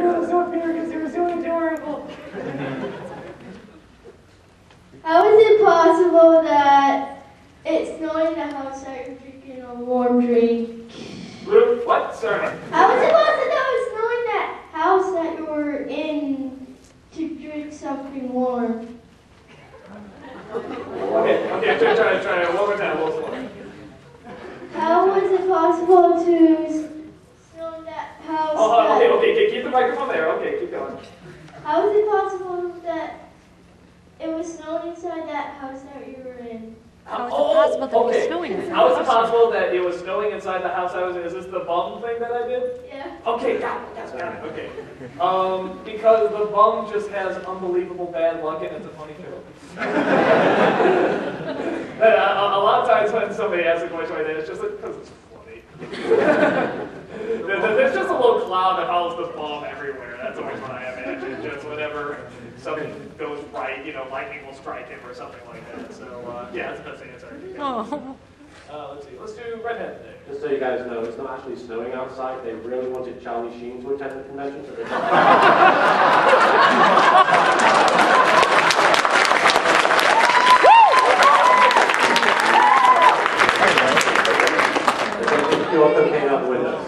threw us up here because they were so adorable. How is it possible that it's snowing in the house that you're drinking a warm drink? What? Sorry. How is it possible that it's snowing in that house that you were in to drink something warm? Okay, try it. One more time. How is it possible to snow in that house? Okay, keep the microphone there. Okay, keep going. How is it possible that it was snowing inside that house that you were in? How is it possible that it was snowing inside? How is it possible that it was snowing inside the house I was in? Is this the bum thing that I did? Yeah. Okay, got it. Okay. Because the bum just has unbelievable bad luck and it's a funny joke. A lot of times when somebody asks a question like that, it's just because it's funny. There's just a little cloud that follows the bum everywhere. That's always what I imagine. Just whenever something goes right, lightning will strike him or something like that. So, yeah, that's the best answer. Oh. Let's see. Let's do redhead today. Just so you guys know, it's not actually snowing outside. They really wanted Charlie Sheen to attend the convention, so they you also came out the windows.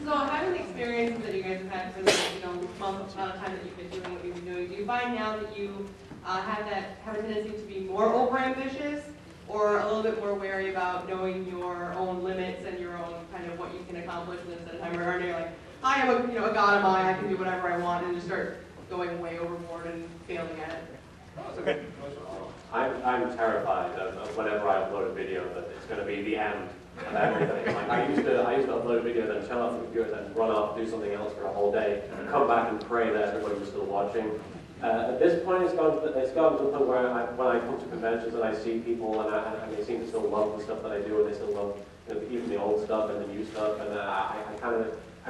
So, having the experiences that you guys have had for the month amount of time that you've been doing what you've been doing, do you find now that you have a tendency to be more overambitious, or a little bit more wary about knowing your own limits and your own kind of what you can accomplish within a set of time? Or are you like, I am a god of mine, I can do whatever I want, and just start going way overboard and failing at it? That's okay. I'm terrified of whenever I upload a video that it's going to be the end of everything. Like I used to upload a video, then turn off the computer, then run off, do something else for a whole day, and come back and pray that everybody was still watching. At this point, it's gotten to the point where when I come to conventions and I see people and they seem to still love the stuff that I do, and they still love even the old stuff and the new stuff, and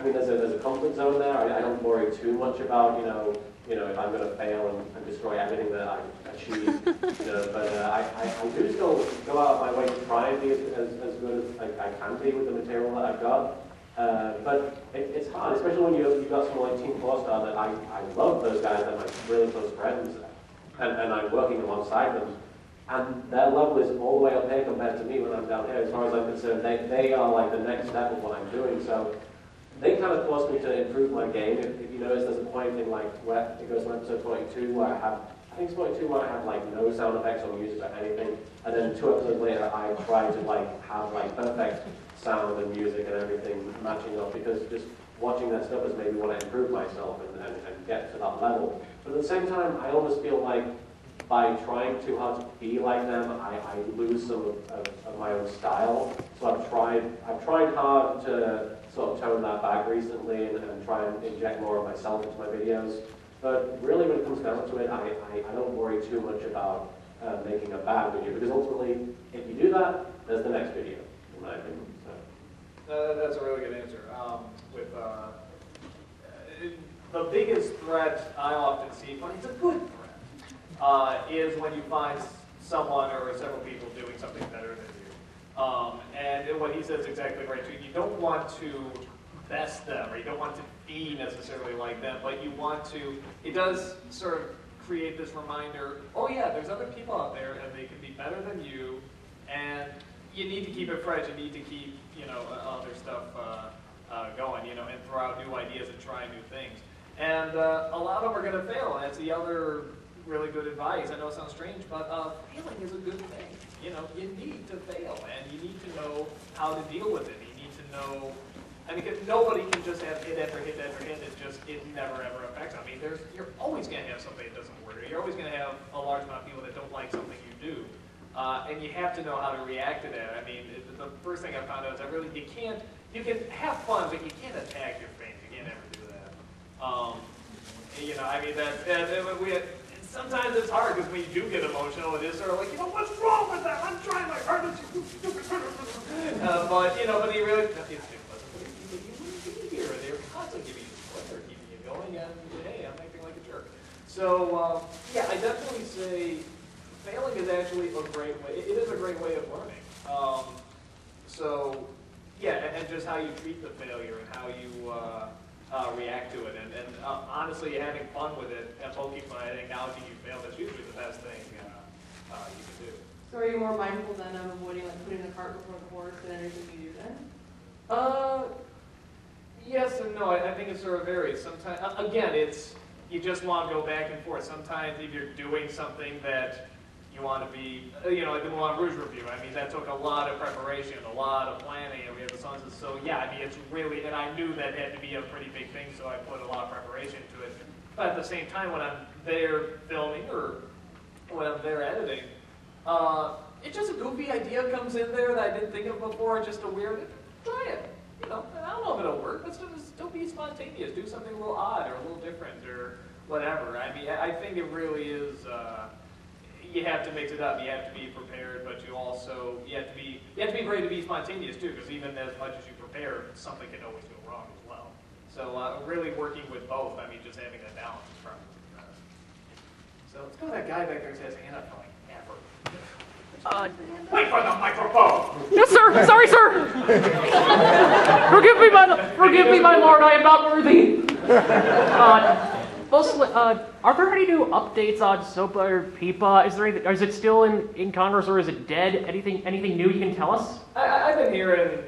there's a comfort zone there. I don't worry too much about if I'm going to fail and destroy everything that I achieve. But I do still go out of my way to try and be as good as I can be with the material that I've got. But it's hard, especially when you've got someone like Team 4-Star that I love those guys, they're my really close friends, and I'm working alongside them. And their level is all the way up here compared to me when I'm down here. As far as I'm concerned, they are like the next step of what I'm doing. So they kind of forced me to improve my game. If you notice, there's a point in like where it goes to episode 42 where I think it's 42 where I have like no sound effects or music or anything. And then 2 episodes later, I try to like have like perfect sound and music and everything matching up, because just watching that stuff has made me want to improve myself and get to that level. But at the same time, I almost feel like by trying too hard to be like them, I lose some of my own style. So I've tried hard to sort of tone that back recently and try and inject more of myself into my videos. But really, when it comes down to it, I don't worry too much about making a bad video, because ultimately, if you do that, there's the next video, in my opinion. That's a really good answer. The biggest threat I often see, but it's a good threat, is when you find someone or several people doing something better than you. And what he says is exactly right too. You don't want to best them, or you don't want to be necessarily like them, but you want to. It does sort of create this reminder. Oh yeah, there's other people out there, and they can be better than you, and you need to keep it fresh. You need to keep other stuff going, and throw out new ideas and try new things. And a lot of them are going to fail. And that's the other really good advice. I know it sounds strange, but failing is a good thing. You need to fail, and you need to know how to deal with it. You need to know. Because nobody can just have hit after hit after hit. It never ever affects. You're always going to have something that doesn't work. You're always going to have a large amount of people that don't like something you do. And you have to know how to react to that. The first thing I found out is you can have fun, but you can't attack your fans. You can't ever do that. Sometimes it's hard because when you do get emotional, it is sort of like, what's wrong with that? I'm trying my hardest, you stupid. But you really, it's here. They're constantly giving you support. They're keeping you going, and hey, I'm acting like a jerk. So, yeah, I definitely say failing is actually a great way. It is a great way of learning. yeah, and just how you treat the failure and how you react to it. And honestly, having fun with it and poking fun at acknowledging you failed is usually the best thing you can do. So are you more mindful then of avoiding like putting the cart before the horse and everything you do then? Yes and no. I think it sort of varies. Sometimes, again, you just want to go back and forth. Sometimes if you're doing something that you want to be, like the Moulin Rouge review, I mean, that took a lot of preparation, a lot of planning, and we had the songs. So yeah, I mean, it's really, and I knew that had to be a pretty big thing, so I put a lot of preparation into it. But at the same time, when I'm there filming or when I'm there editing, it's just a goofy idea comes in there that I didn't think of before, just a weird, try it. And I don't know if it'll work, but just don't be spontaneous. Do something a little odd or a little different or whatever. I mean, I think it really is, you have to mix it up. You have to be prepared, but you have to be ready to be spontaneous too, because even as much as you prepare, something can always go wrong as well. So really working with both, I mean, just having that balance is probably so let's go to that guy back there who has his hand up for like ever. Wait for the microphone! Yes, sir. Sorry, sir. Forgive me, my lord. I am not worthy. Mostly, are there any new updates on SOPA or PIPA? Is it still in Congress or is it dead? Anything new you can tell us? I've been hearing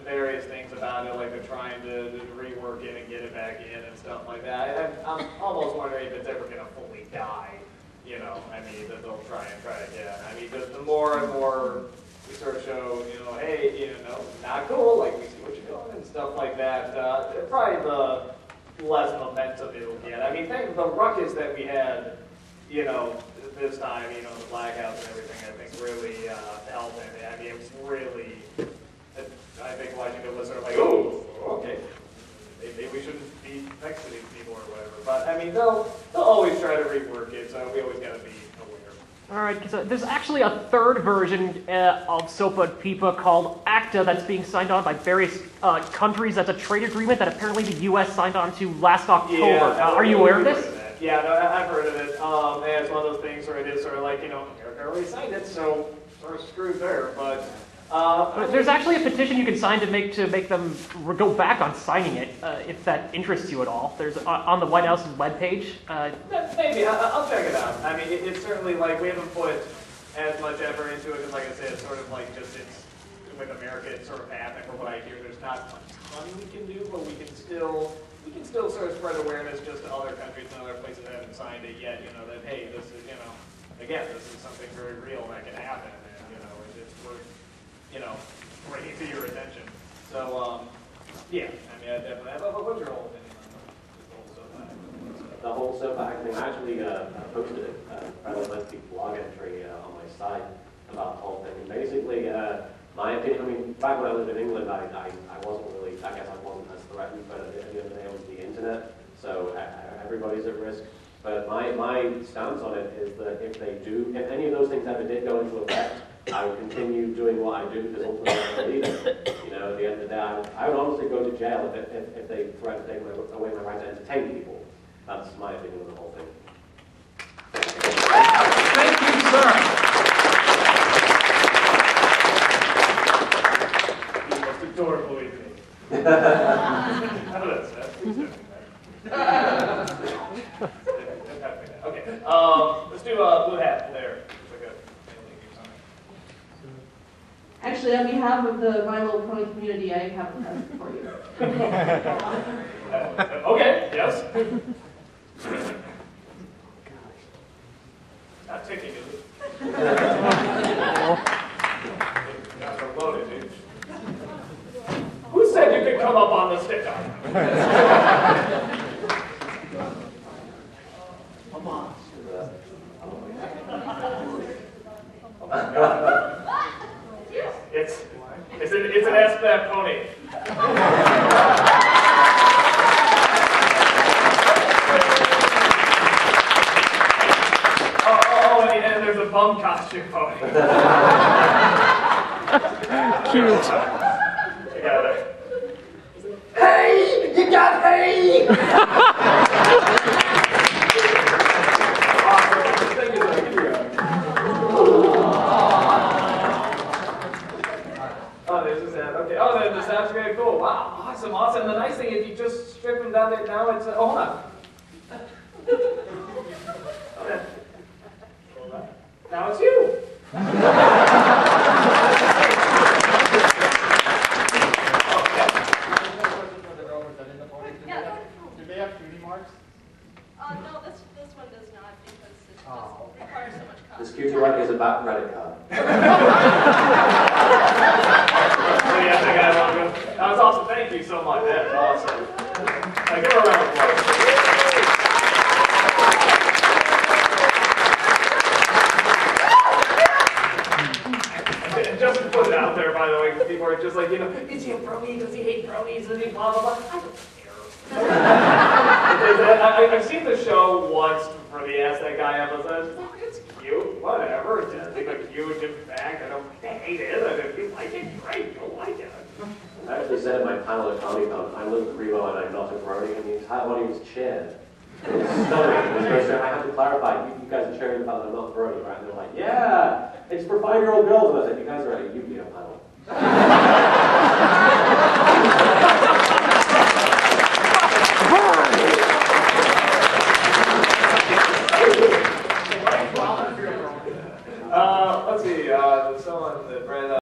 various things about it, like they're trying to rework it and get it back in and stuff like that. I'm almost wondering if it's ever going to fully die. I mean, that they'll try again. I mean, just the more and more we sort of show, hey, not cool, like we see what you're doing and stuff like that, probably the less momentum it'll get. I mean, the ruckus that we had, this time, the blackouts and everything, I think really helped. I mean, it was really, I think watching it was sort of like, oh, okay. Maybe we shouldn't be next to these people or whatever. But I mean, they'll always try to rework it, so we always got to be aware. All right, so there's actually a third version of SOPA and PIPA called ACTA that's being signed on by various countries. That's a trade agreement that apparently the U.S. signed on to last October. Yeah, are you aware of this? Yeah, no, I've heard of it. And it's one of those things where it is sort of like, America already signed it, so sort of screwed there. But there's actually a petition you can sign to make them go back on signing it, if that interests you at all. There's on the White House's webpage. Maybe I'll check it out. I mean, it's certainly like we haven't put as much effort into it because, like I said, it's sort of like just with America, it's sort of happening. From what I hear, there's not much money we can do, but we can still sort of spread awareness just to other countries and other places that haven't signed it yet. That hey, this is again, this is something very real that can happen, and it's worth bringing to your attention. So, yeah, I mean, I definitely have. What's your whole opinion on The whole SOPA Act thing, I actually posted a fairly lengthy blog entry on my site about the whole thing. And basically, my opinion, I mean, back when I lived in England, I wasn't really, I guess I wasn't as threatened, but at the end of the day, it was the internet, so everybody's at risk. But my stance on it is that if any of those things ever did go into effect, I would continue doing what I do because ultimately I believe it. At the end of the day, I would honestly go to jail if they threaten to take away my right to entertain people. That's my opinion on the whole thing. Thank you, sir. the most adorable evening? How about that, Seth? Please don't do that. Okay, let's do Blue Hat there. Actually, on behalf of the My Little Pony community, I have a present for you. Okay, yes. Not ticking, is it? Guys are loaded, dude. Who said you could come up on the stick on? Come on. Oh my God. It's an S-back pony. And there's a bum costume pony. Cute. You got it. Hey! You got hay! Awesome. Thank you, sir. Give me a Oh, there's a sad. Okay. Oh, then Okay, cool. Wow, awesome, awesome. The nice thing, if you just strip him down there now, it's oh, hold on. Okay. Now it's you. Do they have cutie marks? No, this one does not because it just requires so much cost. This cutie mark is a back credit card. Yes, I got one. That was awesome. Thank you so much. That's awesome. Give her a round of applause. And just to put it out there, by the way, because people are just like, is he a brony? Does he hate bronies? Does he blah, blah, blah? I don't care. I've seen the show once where they asked that guy episode. Oh, it's cute. Whatever. It's just like huge impact. I don't hate it. And if you like it, great. You'll like it. I actually said in my panel at Comic-Con, I'm Luke Kuriboh and I'm not a brony, and the entire audience cheered. It was stunning. It was very strange. I had to clarify, you guys are cheering about that I'm not a brony, right? And they're like, yeah, it's for 5-year-old girls. And I said, you guys are at a Yu-Gi-Oh panel.